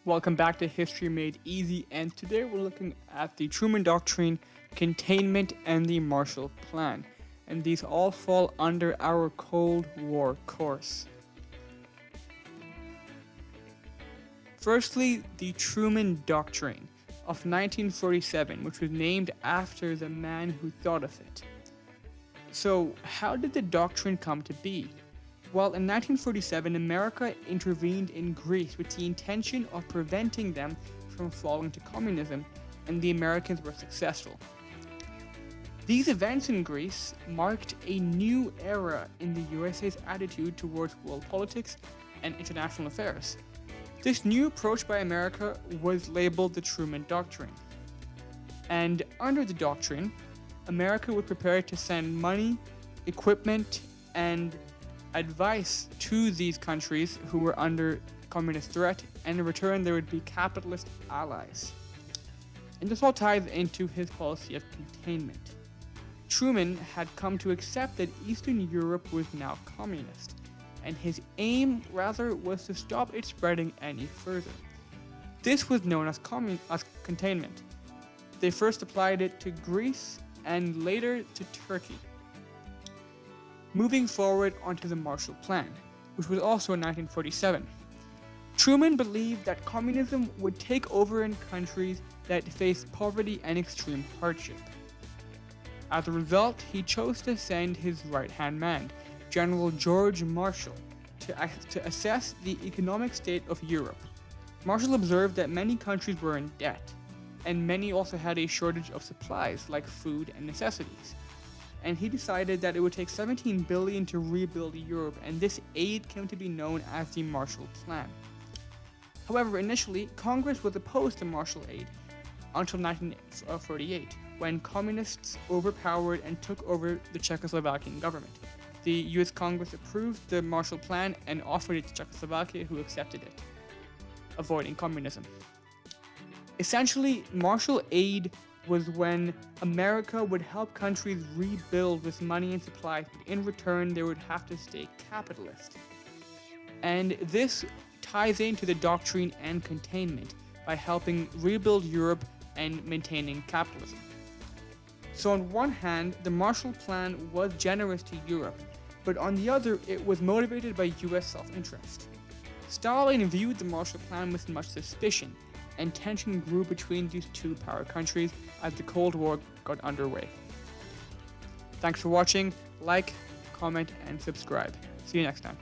Welcome back to History Made Easy, and today we're looking at the Truman Doctrine, Containment, and the Marshall Plan, and these all fall under our Cold War course. Firstly, the Truman Doctrine of 1947, which was named after the man who thought of it. So, how did the doctrine come to be? Well, in 1947, America intervened in Greece with the intention of preventing them from falling to communism, and the Americans were successful. These events in Greece marked a new era in the USA's attitude towards world politics and international affairs. This new approach by America was labeled the Truman Doctrine. And under the doctrine, America was prepared to send money, equipment, and advice to these countries who were under communist threat, and in return there would be capitalist allies. And this all ties into his policy of containment. Truman had come to accept that Eastern Europe was now communist, and his aim rather was to stop it spreading any further. This was known as containment. They first applied it to Greece and later to Turkey. Moving forward onto the Marshall Plan, which was also in 1947. Truman believed that communism would take over in countries that faced poverty and extreme hardship. As a result, he chose to send his right-hand man, General George Marshall, to assess the economic state of Europe. Marshall observed that many countries were in debt, and many also had a shortage of supplies like food and necessities. And he decided that it would take $17 billion to rebuild Europe, and this aid came to be known as the Marshall Plan. However, initially, Congress was opposed to Marshall aid until 1948, when communists overpowered and took over the Czechoslovakian government. The US Congress approved the Marshall Plan and offered it to Czechoslovakia, who accepted it, avoiding communism. Essentially, Marshall aid was when America would help countries rebuild with money and supplies, but in return they would have to stay capitalist. And this ties into the doctrine and containment by helping rebuild Europe and maintaining capitalism. So on one hand, the Marshall Plan was generous to Europe, but on the other, it was motivated by US self-interest. Stalin viewed the Marshall Plan with much suspicion, and tension grew between these two power countries as the Cold War got underway. Thanks for watching. Like, comment, and subscribe. See you next time.